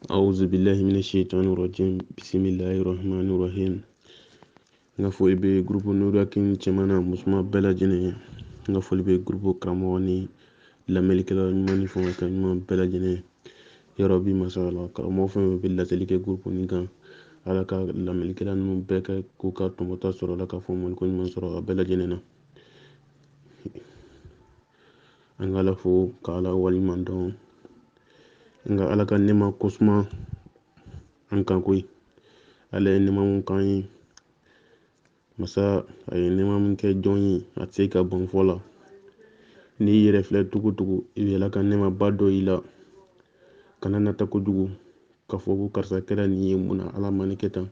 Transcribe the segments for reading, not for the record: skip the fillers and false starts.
أعوذ بالله من الشيطان الرجيم بسم الله الرحمن الرحيم nga foli be groupe nurakin cɛman na musoman bɛɛ lajɛlen nga foli be groupe karamɔgɔ ni lamɛnnikɛla ɲuman ni fɛnw ka ɲuman bɛɛ lajɛlen yɔrɔ bi masa la karamɔgɔ fɛn bɛ laseli kɛ groupe nin kan ala ka lamɛnnikɛla ninnu bɛɛ kɛ k'u ka tɔmɔta sɔrɔ ala ka fɔ ko ɲuman sɔrɔ a bɛɛ lajɛlen na an ka ala fo ka ala waliman dɔn nga ala ka nɛma kosuma an kan koyi ala ye nɛma mun k'an ye masa a ye nɛma min kɛ jɔn ye a tɛ se ka ban fɔ la n'i yɛrɛ filɛ tugu tugu i bɛ ala ka nɛma ba dɔ i la kana nata kojugu k'a fɔ ko karisa kɛra nin ye mun na ala ma nin kɛ tan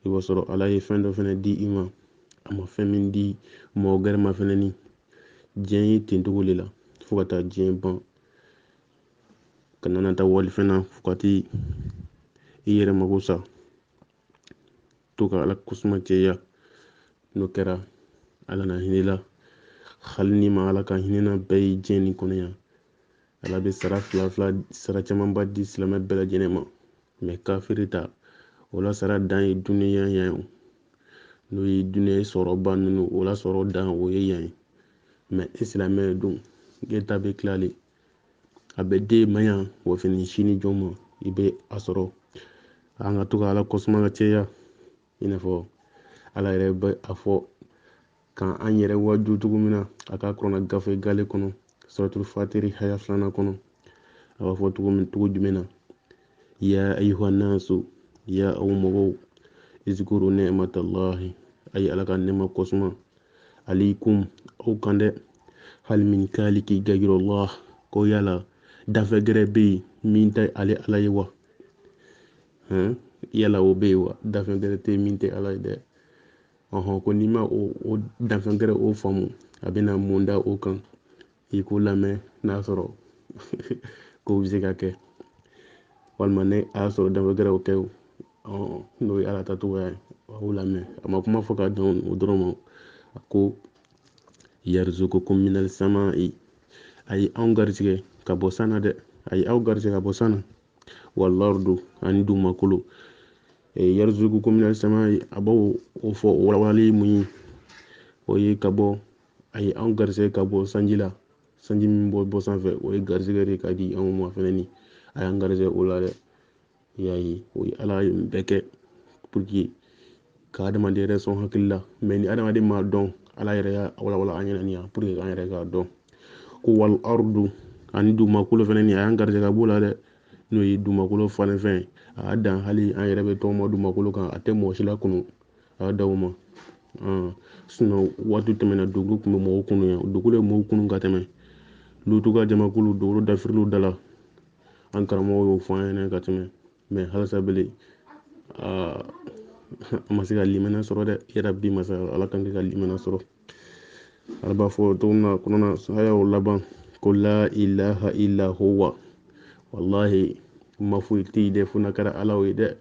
i b'a sɔrɔ ala ye fɛn dɔ fɛnɛ di i ma a ma fɛn min di mɔgɔ gɛrɛ ma fɛnɛ ni diɲɛ ye ten togo de la fo ka taa diɲɛ ban kana nata wali fɛn na fo ka t'i yɛrɛ mago sa to ka ala kosuma cɛya n'o kɛra ala na hinɛ la hali ni ma ala ka hinɛ na bɛɛ ye diɲɛ nin kɔnɔ yan ala bɛ sara sara camanba di silamɛ bɛɛ lajɛlen ma mɛ kafiri ta o la sara dan ye duniya yan n'o ye duniya sɔrɔba ninnu o la sɔrɔ dan o ye yan ye mɛ e silamɛ dun e ta bɛ tilale a bɛ den ma yan wa fini sini jɔn ma i bɛ a sɔrɔ an ka to ka ala kosuma ka cɛya i n'a fɔ ala yɛrɛ bɛ a fɔ kan an yɛrɛ waju cogo min na a ka kuranna gafe gale kɔnɔ suratul fatiri haya 2 kɔnɔ a b'a fɔ cogo jumɛn na ya ayuha nasu ya aw mɔgɔw izkuru ni'matallahi a ye ala ka nɛma kosuma alaykum aw kan dɛ hal min kaliki gayirullah ko yala dafe gɛrɛ bɛ yen min tɛ ale ala ye wa yala o bɛ yen wa dafe gɛrɛ tɛ min tɛ ala ye dɛ ko n'i ma o danfɛn gɛrɛ o faamu a bɛna mun da o kan i ko lamɛn n'a sɔrɔ ko bɛ se ka kɛ walima ne a y'a sɔrɔ danfɛn gɛrɛ o kɛ n'o ye ala ta cogoya ye a y'o lamɛn a ma kuma fɔ ka dan o dɔrɔn ma a ko yarzuqukum minal samai a ye anw garisɛgɛ ka bɔ san na dɛ a ye aw garisɛgɛ ka bɔ san na wal ardu ani dugumakolo yarzuqukum minal samai a b'o fɔ o walawalali mun ye o ye ka bɔ a ye anw garisɛgɛ ka bɔ sanji la sanji min bɔ sanfɛ o ye garisɛgɛ de ka di anw ma fɛnɛ ni a y'an garisɛgɛ o la dɛ i y'a ye o ye ala ye bɛɛ kɛ pour que ka adamaden yɛrɛ sɔn hakili la mɛ ni adamaden m'a dɔn ala yɛrɛ y'a walawala an ɲɛna ni yan pour que an yɛrɛ k'a dɔn ko wal ardu ani dugumakolo fɛnɛ ni a y'an garisɛgɛ ka b'o la dɛ n'o ye dugumakolo falen fɛn a y'a dan hali an yɛrɛ bɛ tɔgɔma dugumakolo kan a tɛ mɔgɔ si la kunu a y'a da o ma waati tɛmɛna dugu tun bɛ mɔgɔw kunu yan dugukolo ye mɔgɔw kunu ka tɛmɛ lutu ka jamakulu dugukolo dafirilu da la an karamɔgɔw y'o fɔ an ɲɛna ka tɛmɛ mɛ halisa bele a ma se ka limana sɔrɔ dɛ yɛrɛ bi masa ala kan ka limana sɔrɔ ala b'a fɔ cogo min na kɔnɔna haya o laban ko la ilaha illa huwa wallahi ma foyi tɛ yen dɛ fo n'a kɛra ala ye dɛ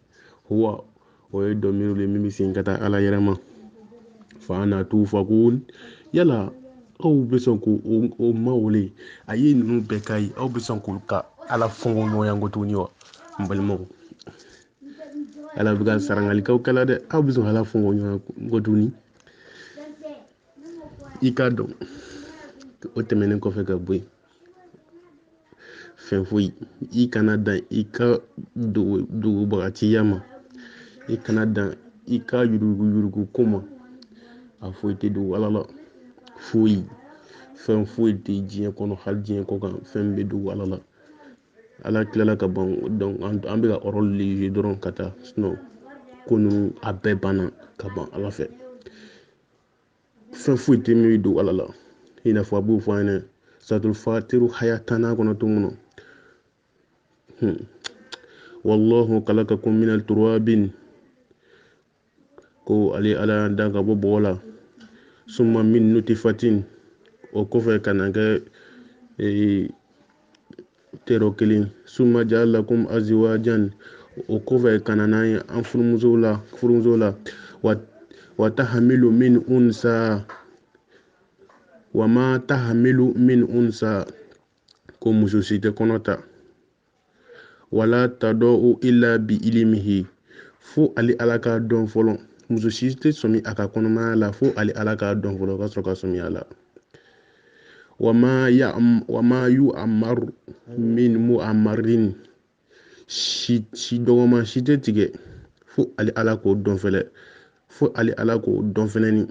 huwa o ye dɔnmiru de min bɛ segin ka taa ala yɛrɛ ma fa na tu fakun yala aw bɛ sɔn k'o mawele a ye ninnu bɛɛ k'a ye aw bɛ sɔn k'o ka ala fɔnko ɲɔgɔn ko tuguni wa n balimaw ala bɛ ka sarangalikaw kɛla dɛ aw bɛ sɔn ala fɔnko ɲɔgɔn ko tuguni i k'a dɔn o tɛmɛnen kɔfɛ ka bɔ yen fɛn foyi i kana dan i ka dugubagaciya ma i kana dan i ka yuruguyurugu ko ma a foyi tɛ dogo ala la foyi fɛn foyi tɛ diɲɛ kɔnɔ hali diɲɛ kɔ kan fɛn bɛ dogo ala la ala tilala ka ban an bɛ ka ɔrɔli de dɔrɔn ka taa ko ninnu a bɛɛ banna ka ban ala fɛ fɛn foyi tɛ min bɛ dogo ala la i n'a fɔ a b'o fɔ an ɲɛna suratul fatiru haya 10 kɔnɔ to mun na wallahu khalaqakum minal turabin ko ale ala y'an dan ka bɔ bɔgɔ la summa min nutifatin o kɔfɛ ka na kɛ tɛrɛ kelen summa ja'alakum azwajan o kɔfɛ ka na n'an ye an furumusow la wa tahamilu min unsa wa ma tahamilu min unsa ko muso si tɛ kɔnɔ ta wala tadau illa bi ilmihi fo ale ala ka dɔn fɔlɔ muso si tɛ sɔmi a ka kɔnɔmaya la fo ale ala ka dɔn fɔlɔ ka sɔrɔ ka sɔmi a la wama yu amaru min mu'amarin si dɔgɔma si tɛ tigɛ fo ale ala k'o dɔn fɛnɛ fo ale ala k'o dɔn fɛnɛ ni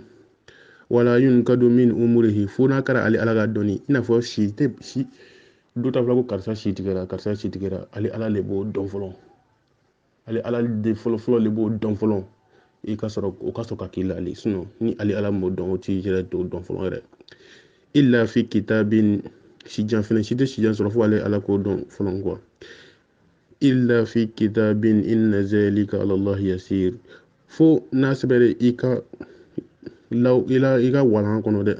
wala yun ka don min umurihi fo n'a kɛra ale ala ka dɔnni i n'a fɔ si tɛ si dɔ ta fɔla ko karisa si tigɛra ale ala le b'o dɔn fɔlɔ ale ala de fɔlɔ le b'o dɔn fɔlɔ i ka sɔrɔ o ka sɔrɔ ka k'i la ale sinon ni ale ala m'o dɔn o t'i yɛrɛ t'o dɔn fɔlɔ yɛrɛ illa fi kitabin si jan fɛnɛ si tɛ si jan sɔrɔ fo ale ala k'o dɔn fɔlɔ quoi illa fi kitabin inna zalika ala allah yasir fo n'a sɛbɛnna i ka walan kɔnɔ dɛ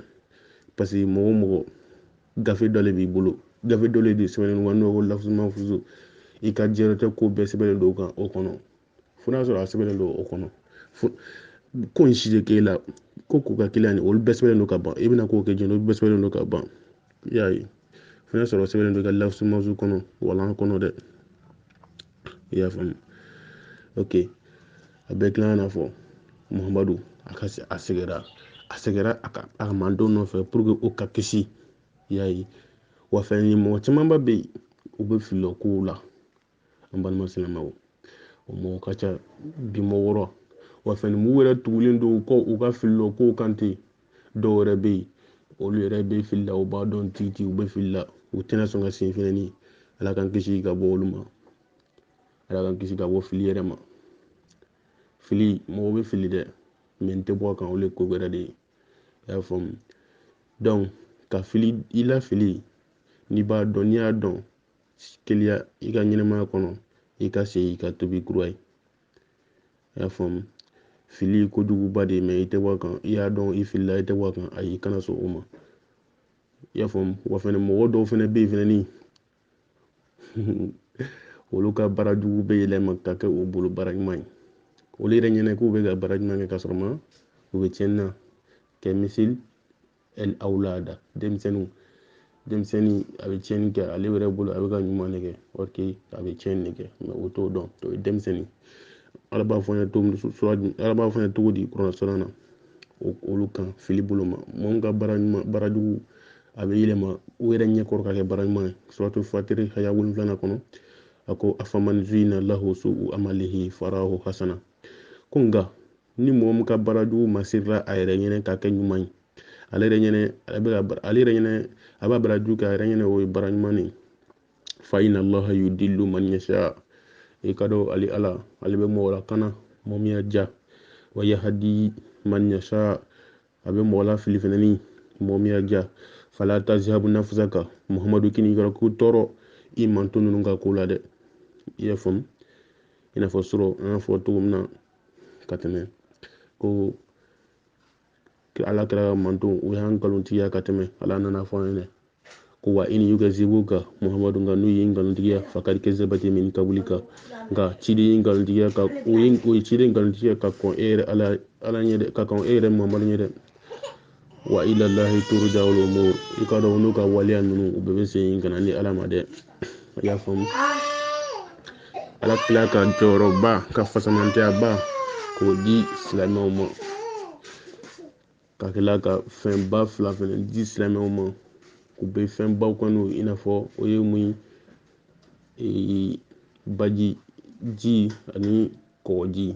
parce que mɔgɔ o mɔgɔ gafe dɔ le b'i bolo gafe dɔ le de sɛbɛnnen don n'o ko lafzu mahfuzu i ka diɲɛlatigɛ ko bɛɛ sɛbɛnnen don o kɔnɔ fo n'a sɔrɔ a sɛbɛnnen don o kɔnɔ ko in si de k'e la ko ka k'i la nin olu bɛɛ sɛbɛnnen don ka ban i bɛna k'o kɛ jɛn olu bɛɛ sɛbɛnnen don ka ban i y'a ye fo n'a sɔrɔ sɛbɛnnen don i ka lafzu mahfuzu kɔnɔ walan kɔnɔ dɛ i y'a faamu ok a bɛɛ tilara n'a fɔ muhamadu a sɛgɛra a ka mandenw nɔfɛ pour que o ka kisi i y'a ye wa fɛn mɔgɔ camanba bɛ yen u bɛ filila kow la an balima silamɛw o mɔgɔ ka ca bi mɔgɔ wɔɔrɔ wa fɛn mugu yɛrɛ tugulen don u ka filila kow kan ten dɔw yɛrɛ bɛ yen olu yɛrɛ bɛ filila u b'a dɔn tigitigi u bɛ filila u tɛna sɔn ka sen fɛnɛ ni ala k'an kisi ka bɔ olu ma ala k'an kisi ka bɔ fili yɛrɛ ma fili mɔgɔ bɛ fili dɛ mɛ n tɛ bɔ a kan olu ye ko wɛrɛ de ye i y'a faamu donc ka fili i la fili n'i b'a dɔn n'i y'a dɔn keleya i ka ɲɛnɛmaya kɔnɔ i ka segin i ka tobi kura ye i y'a faamu fili kojuguba de ye mɛ i tɛ bɔ a kan i y'a dɔn i filila i tɛ bɔ a kan ayi i kana sɔn o ma i y'a faamu wa fɛnɛ mɔgɔ dɔw fɛnɛ bɛ yen fɛnɛ ni olu ka baara jugu bɛ yɛlɛma ka kɛ u bolo baara ɲuman ye olu yɛrɛ ɲɛna k'u bɛ ka baara ɲuman kɛ ka sɔrɔ ma u bɛ tiɲɛni na kɛ misil el awlada denmisɛnnin a bɛ tiɲɛni kɛ ale yɛrɛ bolo a bɛ ka ɲuman de kɛ or que a bɛ tiɲɛni de kɛ mɛ o t'o dɔn o ye denmisɛnnin ala b'a fɔ an ye cogo di kuranɛ sɔrɔ na olu kan fili bolo ma mɔgɔ min ka baara jugu a bɛ yɛlɛma u yɛrɛ ɲɛkɔrɔ ka kɛ baara ɲuman ye suratu fatiri haya 7 kɔnɔ a ko afaman zina lahu su'u amalihi farahu hasana ko nka ni mɔgɔ min ka baara jugu masirila a yɛrɛ ɲɛnɛ ka kɛ ɲuman ye ale yɛrɛ ɲɛnɛ a b'a baara jugu kɛ a yɛrɛ ɲɛnɛ o ye baara ɲuman de fa inna allaha yudillu man yasha i ka dɔn ale bɛ mɔgɔ lakana mɔgɔ min y'a ja wa yahdi man yasha a bɛ mɔgɔ la fili fɛnɛ ni mɔgɔ min y'a ja fala tazhabu nafsaka muhamadu kini yɔrɔ ko tɔɔrɔ i manto ninnu ka ko la dɛ i y'a faamu i n'a fɔ sɔrɔ an y'a fɔ cogo min na ka tɛmɛ ko ala kɛra manto o y'an nkalontigiya ka tɛmɛ ala nana fɔ an ɲɛnɛ ko wa in yukazibuka muhamadu nka n'u ye nkalontigiya fakari kezabati min kabulika nka ciden ye nkalontigiya ka o ye ciden nkalontigiya ka kɔn e yɛrɛ ala ɲɛ dɛ ka kɔn e yɛrɛ muhamadu ɲɛ dɛ wa ilallahi turja'ul umur i ka dɔn n'u ka waleya ninnu u bɛɛ bɛ segin ka na ni ala ma dɛ i y'a faamu ala tila ka jɔyɔrɔba ka fasamantiyaba k'o di silamɛw ma ka tila ka fɛnba fila fɛnɛ di silamɛw ma u bɛ fɛnbaw kɔnɔ i n'a fɔ o ye mun ye baji ji ani kɔgɔji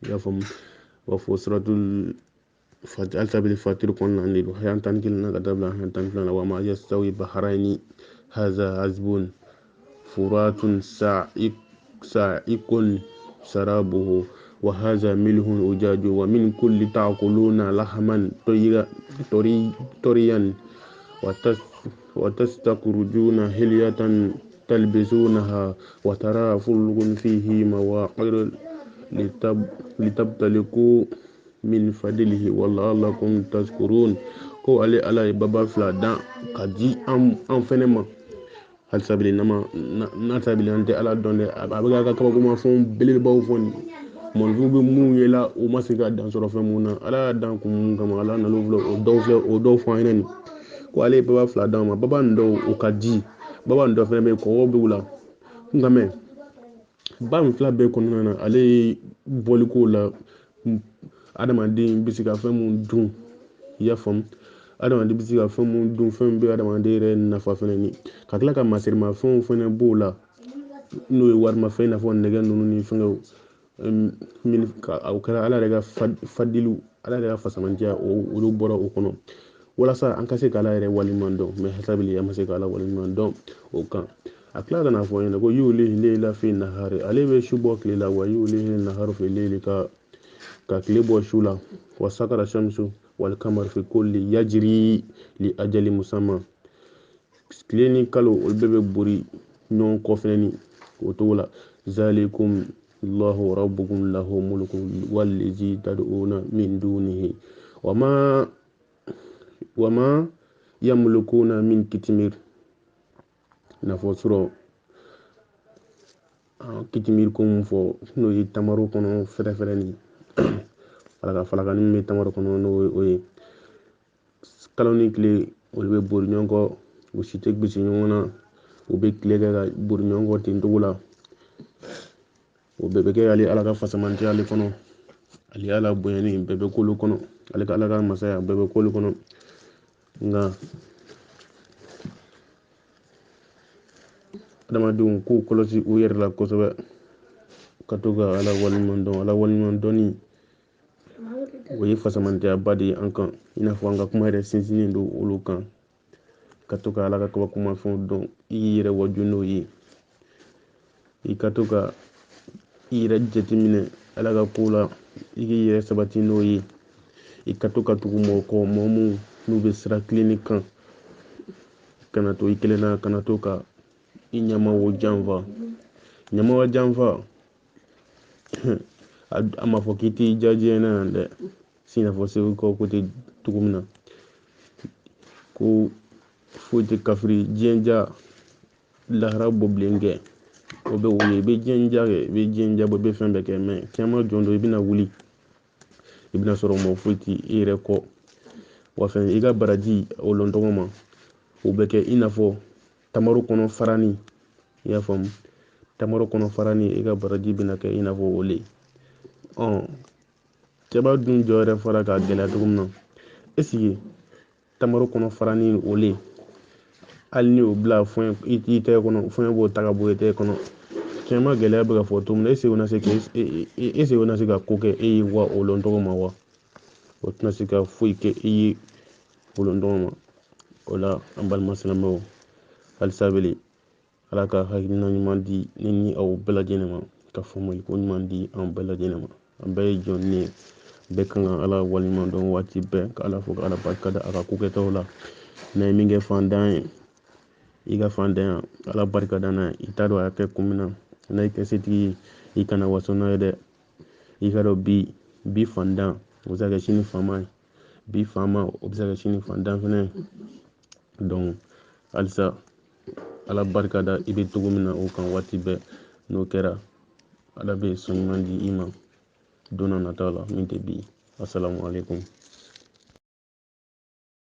i y'a faamu u b'a fɔ suratul altabili fatiri kɔnɔna de don haya 11 na ka taa bila haya 12 na wa ma yastawi bahrayni haza azbun furatun sa'ikun sarabuhu wa haza milhun ujaju wa min kulli ta'kuluna lahman toriyan wa tastakurujuna hilyatan talbisunaha wa tara fulgun fihi mawaqir litabtaliku min fadlihi wallakum tazkurun ko ale ala ye baba fila dan ka di an fɛnɛ ma halisabili n'a sabili an tɛ ala dɔn dɛ a bɛ ka kabakomafɛnw belebelebaw fɔ nin mɔnifinw bɛ minnu ye la u ma se ka dan sɔrɔ fɛn mun na ala y'a dan kun mun kama ala nan'o filɛ o dɔw fɔ an ɲɛna nin ko ale ye baba fila d'an ma baba nin dɔw o ka di baba nin dɔ fɛnɛ bɛ yen kɔgɔ b'u la nka mɛ ba min fila bɛɛ kɔnɔna na ale ye bɔliko la adamaden bɛ se ka fɛn mun dun i y'a faamu adamaden bɛ se ka fɛn mun dun fɛn min bɛ adamaden yɛrɛ nafa fɛnɛ ni ka tila ka masirimafɛnw fɛnɛ b'o la n'o ye warimafɛn i n'a fɔ nɛgɛ ninnu ni fɛngɛw o kɛra ala yɛrɛ ka fadiliw ala yɛrɛ ka fasamantiya olu bɔra o kɔnɔ walasa an ka se k'ala yɛrɛ waleɲuman dɔn mɛ hasabili an ma se k'ala waleɲuman dɔn o kan a tila ka n'a fɔ ɲɛna ko yu'lihi layla fi nahari ale bɛ su bɔ tile la wa yu'lihi nahari fi layli ka tile bɔ su la wa sakara shamsu wal kamar fi kulli yajri li ajali musamma tile ni kalo olu bɛɛ bɛ bori ɲɔgɔn kɔ fɛnɛ ni o cogo la zalikum allahu rabbukum lahu mulku wallazi tad'una min dunihi wama yamlikuna min kitmir nafɔ sɔrɔ kitimir ko mun fɔ n'o ye tamaro kɔnɔ fɛrɛfɛrɛ ni falakani min bɛ tamaro kɔnɔ n'o ye kalo ni tile olu bɛ bori ɲɔgɔn kɔ u si tɛ gosi ɲɔgɔn na u bɛ tile kɛ ka bori ɲɔgɔn kɔ ten cogo la o bɛɛ bɛ kɛ ale ala ka fasamantiya ale kɔnɔ ale ala bonyani bɛɛ bɛ k'olu kɔnɔ ale ka ala ka masaya bɛɛ bɛ k'olu kɔnɔ nka adamadenw k'u kɔlɔsi u yɛrɛ la kosɛbɛ ka to ka ala waleɲuman dɔn ala waleɲuman dɔnni o ye fasamantiyaba de ye an kan i n'a fɔ an ka kuma yɛrɛ sinsinnen don olu kan ka to ka ala ka kabakomafɛnw dɔn i k'i yɛrɛ waju n'o ye i ka to ka i yɛrɛ jateminɛ ala ka ko la i k'i yɛrɛ sabati n'o ye i ka to ka tugu mɔgɔ kɔ mɔgɔ mun n'u bɛ sira kilenni kan kana to i kelen na kana to ka i ɲamawo janfa ɲamawa janfa a ma fɔ k'i t'i jajɛ na yan dɛ sinafɔ segu kɔ ko tɛ cogo min na ko foyi tɛ kafiri diɲɛja lahara bɔ bilen kɛ o bɛ wuli i bɛ diɲɛja kɛ i bɛ diɲɛja bɔ i bɛ fɛn bɛɛ kɛ mɛ kɛma jɔn don i bɛna wuli i bɛna sɔrɔ mɔgɔ foyi tɛ i yɛrɛ kɔ wa fɛn i ka baraji o lɔn tɔgɔ ma o bɛ kɛ i n'a fɔ tamaro kɔnɔ farani i y'a faamu tamaro kɔnɔ farani i ka baraji bɛna kɛ i n'a fɔ o le cɛba dun jɔ yɛrɛ fɔra k'a gɛlɛya cogo min na tamaro kɔnɔ farani o le hali ni o bila i tɛgɛ kɔnɔ fɛn b'o ta ka bɔ i tɛgɛ kɔnɔ cɛma gɛlɛya bɛ ka fɔ cogo min na o na se ka ko kɛ e ye wa o lɔn tɔgɔ ma wa o tɛna se ka foyi kɛ i ye o lɔn tɔgɔ ma o la an balima silamɛw halisa bele ala ka hakilina ɲuman di ne ni aw bɛɛ lajɛlen ma ka faamuyali ko ɲuman di an bɛɛ lajɛlen ma an bɛɛ ye jɔn ne bɛɛ kan ka ala waleɲuman dɔn waati bɛɛ ka ala fo ka ala barika da a ka ko kɛtaw la n'a ye min kɛ fantan ye i ka fantanya ala barika da n'a ye i t'a dɔn a y'a kɛ kun min na n'a ye kɛ setigi ye i kana waso n'a ye dɛ i ka dɔn bi fantan o bɛ se ka kɛ sini faama ye bi faama o bɛ se ka kɛ sini fantan fɛnɛ ye halisa ala barika da i bɛ cogo min na o kan waati bɛɛ n'o kɛra ala bɛ sɔn ɲuman di i ma don n'a nataw la min tɛ bi asalamu aleykum